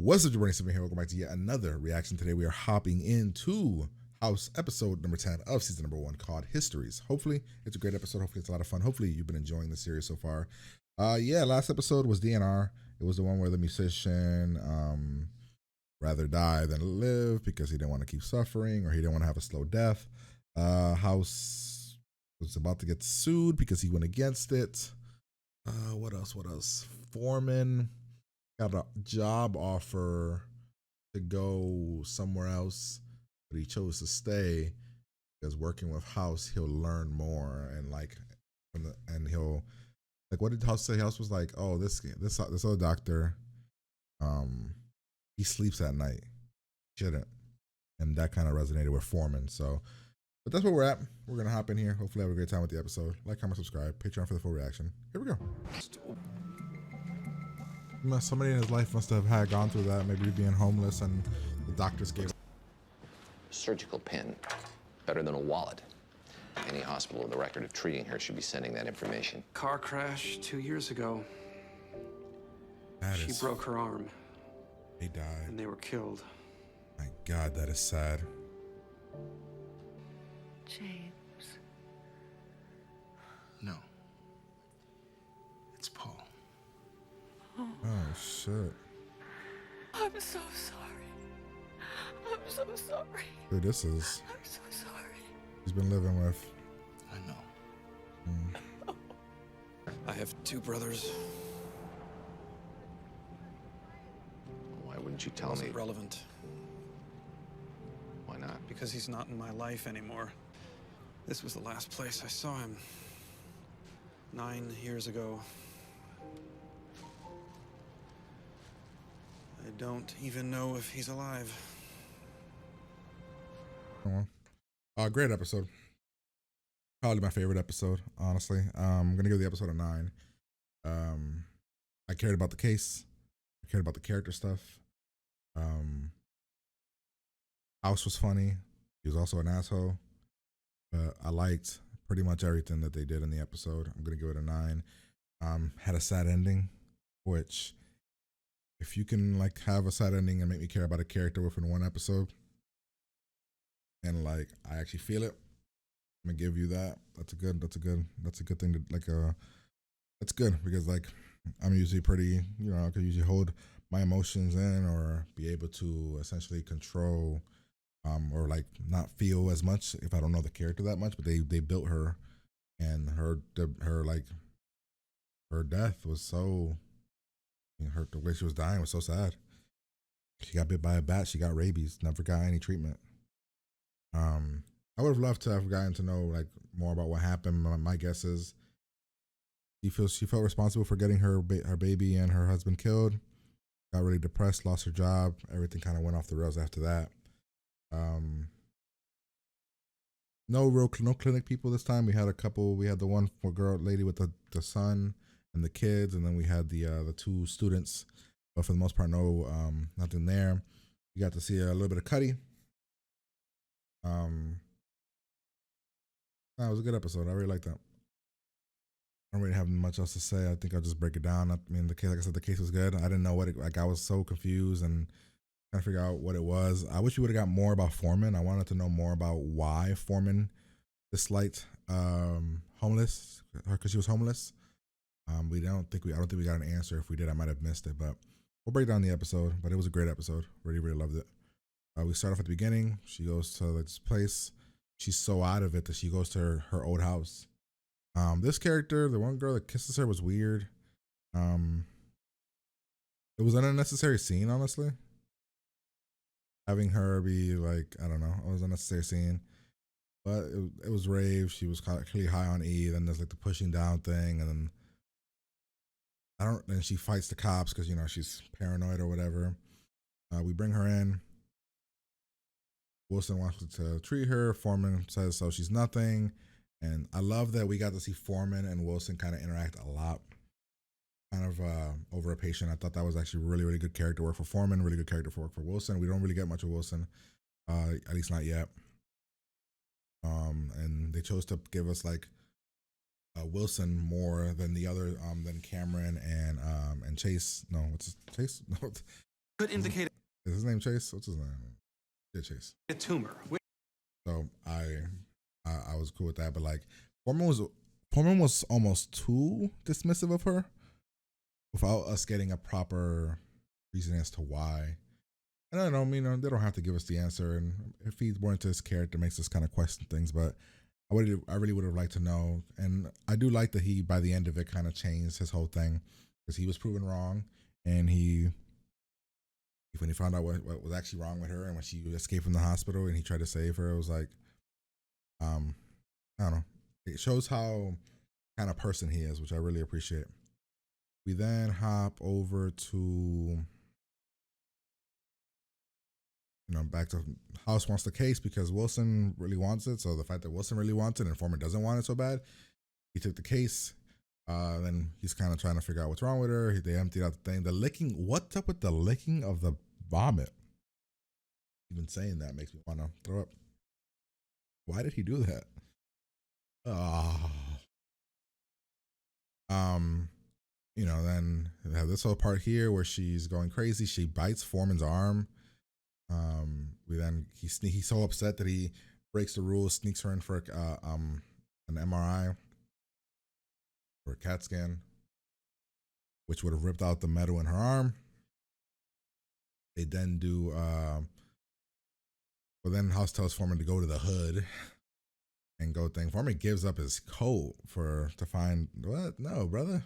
What's up, Jabroni Seven here? Welcome back to yet another reaction. Today we are hopping into House episode number 10 of season number 1 called Histories. Hopefully it's a great episode. Hopefully it's a lot of fun. Hopefully you've been enjoying the series so far. Last episode was DNR. It was the one where the musician rather die than live because he didn't want to keep suffering or he didn't want to have a slow death. House was about to get sued because he went against it. What else? Foreman got a job offer to go somewhere else, but he chose to stay because working with House, he'll learn more and and he'll what did House say? House was like, oh, this other doctor, he sleeps at night, shouldn't, and that kind of resonated with Foreman. So, but that's where we're at. We're gonna hop in here. Hopefully, have a great time with the episode. Like, comment, subscribe, Patreon for the full reaction. Here we go. Somebody in his life must have had gone through that, maybe being homeless and the doctors gave surgical pin, better than a wallet. Any hospital with a record of treating her should be sending that information. Car crash 2 years ago. She broke her arm. He died. And they were killed. My God, that is sad. James. No. It's Paul. Oh, shit. I'm so sorry. I'm so sorry. Who this is? I'm so sorry. He's been living with. I know. I have 2 brothers. Why wouldn't you tell me? Wasn't relevant. Why not? Because he's not in my life anymore. This was the last place I saw him. 9 years ago. I don't even know if he's alive. Great episode. Probably my favorite episode, honestly. I'm gonna give the episode a 9. I cared about the case. I cared about the character stuff. House was funny. He was also an asshole. But I liked pretty much everything that they did in the episode. I'm gonna give it a 9. Had a sad ending, which if you can have a sad ending and make me care about a character within one episode, and I actually feel it, I'm gonna give you that. That's a good thing to that's good because I'm usually pretty, I could usually hold my emotions in or be able to essentially control or not feel as much if I don't know the character that much. But they built her, and her death was so, the way she was dying was so sad. She got bit by a bat. She got rabies. Never got any treatment. I would have loved to have gotten to know more about what happened. My guess is she felt responsible for getting her baby and her husband killed. Got really depressed. Lost her job. Everything kind of went off the rails after that. No clinic people this time. We had a couple. We had the one lady with the son and the kids, and then we had the 2 students, but for the most part, nothing there. You got to see a little bit of Cuddy. That was a good episode. I really liked that. I don't really have much else to say. I think I'll just break it down. I mean, the case, like I said, the case was good. I didn't know what I was so confused and trying to figure out what it was. I wish we would have got more about Foreman. I wanted to know more about why Foreman disliked homeless, because she was homeless. I don't think we got an answer. If we did, I might have missed it, but we'll break down the episode. But it was a great episode. Really, really loved it. We start off at the beginning. She goes to this place. She's so out of it that she goes to her old house. This character, the one girl that kisses her, was weird. It was an unnecessary scene, honestly. Having her be I don't know, it was an unnecessary scene. But it was rave. She was clearly high on E. Then there's the pushing down thing, and then then she fights the cops because she's paranoid or whatever. We bring her in. Wilson wants to treat her. Foreman says so she's nothing. And I love that we got to see Foreman and Wilson kind of interact a lot. Kind of over a patient. I thought that was actually really, really good character work for Foreman. Really good character work for Wilson. We don't really get much of Wilson, at least not yet. And they chose to give us Wilson more than the other than Cameron and Chase. No, what's his, Chase? No, could indicate Is his name Chase? What's his name? Yeah, Chase. a tumor. So I was cool with that, but like Foreman was almost too dismissive of her without us getting a proper reason as to why. And I don't know, I mean, they don't have to give us the answer, and if he's more into his character, makes us kind of question things. But I really would have liked to know, and I do like that he, by the end of it, kind of changed his whole thing because he was proven wrong, and when he found out what was actually wrong with her, and when she escaped from the hospital, and he tried to save her, it was like, I don't know, it shows how kind of person he is, which I really appreciate. We then hop over to, back to House wants the case because Wilson really wants it. So the fact that Wilson really wants it and Foreman doesn't want it so bad, he took the case. Then he's kind of trying to figure out what's wrong with her. They emptied out the thing. The licking, what's up with the licking of the vomit? Even saying that makes me want to throw up. Why did he do that? Then they have this whole part here where she's going crazy. She bites Foreman's arm. He's so upset that he breaks the rules, sneaks her in for an MRI or a CAT scan, which would have ripped out the metal in her arm. They then do, then House tells Foreman to go to the hood and go thing. Foreman gives up his coat to find, what? No, brother.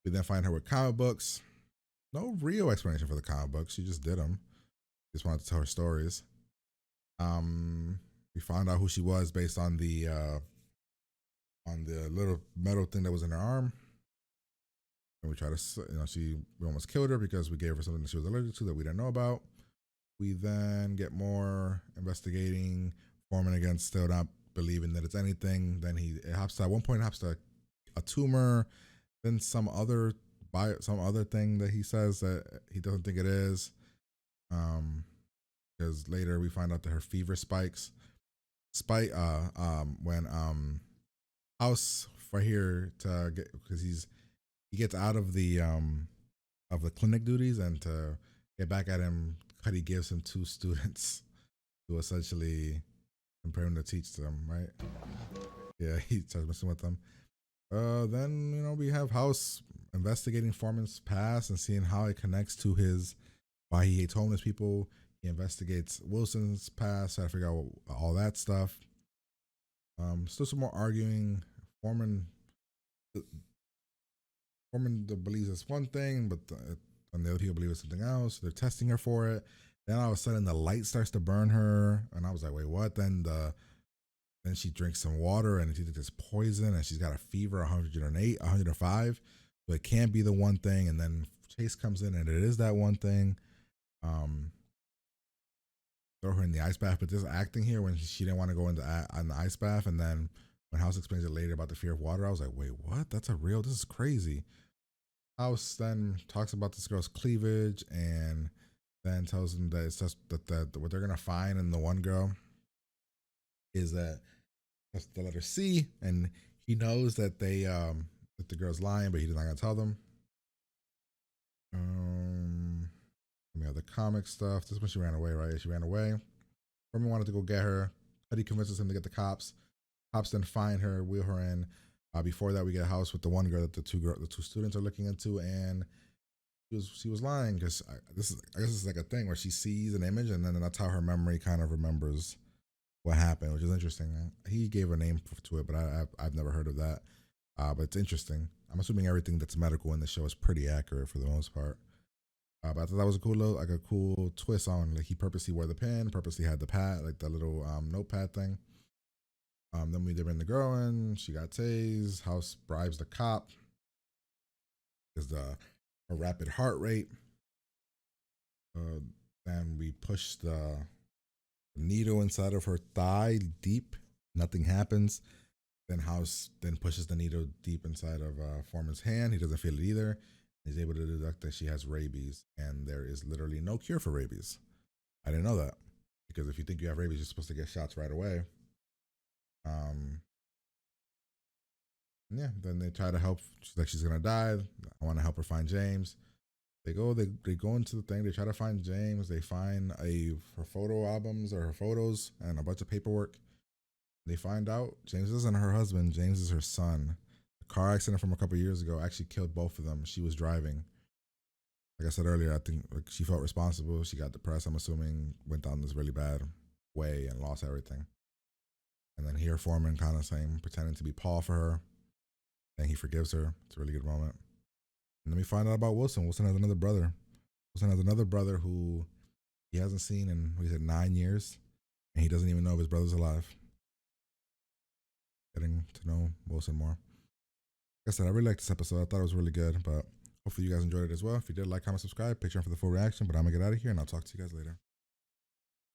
We then find her with comic books. No real explanation for the comic books. She just did them. Just wanted to tell her stories. We found out who she was based on the little metal thing that was in her arm. And we tried to, we almost killed her because we gave her something that she was allergic to that we didn't know about. We then get more investigating. Foreman again still not believing that it's anything. Then at one point hops to a tumor. Then some other thing that he says that he doesn't think it is. Because later we find out that her fever spikes. When House right here to get, because he gets out of the clinic duties, and to get back at him, Cuddy gives him 2 students to essentially prepare him to teach them, right? Yeah, he starts messing with them. Then we have House investigating Foreman's past and seeing how it connects to why he hates homeless people. He investigates Wilson's past, trying to figure out all that stuff. Still some more arguing. Foreman believes it's one thing, but the other people believe it's something else. They're testing her for it. Then all of a sudden the light starts to burn her, and I was like, wait, what? Then she drinks some water, and she thinks it's poison, and she's got a fever, 108, 105. So it can't be the one thing. And then Chase comes in, and it is that one thing. Throw her in the ice bath, but this acting here when she didn't want to go in the ice bath, and then when House explains it later about the fear of water, I was like, wait, what? This is crazy. House then talks about this girl's cleavage, and then tells him that it's just that what they're gonna find in the one girl is that that's the letter C, and he knows that that the girl's lying, but he's not gonna tell them. The comic stuff. This is when she ran away, right? She ran away. Foreman wanted to go get her. Cuddy convinces him to get the cops. Cops then find her, wheel her in. Before that, we get a House with the one girl that the two students are looking into, and she was lying because I guess this is like a thing where she sees an image, and then that's how her memory kind of remembers what happened, which is interesting. He gave a name to it, but I've never heard of that. But it's interesting. I'm assuming everything that's medical in the show is pretty accurate for the most part. But I thought that was a cool twist on, like, he purposely wore the pin, purposely had the pad, like the little notepad thing. Then they bring the girl in. She got tased. House bribes the cop because her rapid heart rate. Then we push the needle inside of her thigh deep. Nothing happens. Then House then pushes the needle deep inside of Foreman's hand. He doesn't feel it either. He's able to deduct that she has rabies, and there is literally no cure for rabies. I didn't know that, because if you think you have rabies, you're supposed to get shots right away. Then they try to help. She's like, she's gonna die. I want to help her find James. They go into the thing. They try to find James. They find her photo albums or her photos and a bunch of paperwork. They find out James isn't her husband. James is her son. The car accident from a couple years ago actually killed both of them. She was driving. Like I said earlier, I think she felt responsible. She got depressed, I'm assuming, went down this really bad way and lost everything. And then here Foreman kind of saying, pretending to be Paul for her. And he forgives her. It's a really good moment. And then we find out about Wilson. Wilson has another brother. Wilson has another brother who he hasn't seen in, what he said, 9 years. And he doesn't even know if his brother's alive. Getting to know Wilson more. Like I said, I really liked this episode. I thought it was really good, but hopefully you guys enjoyed it as well. If you did, like, comment, subscribe, Patreon for the full reaction. But I'm going to get out of here, and I'll talk to you guys later.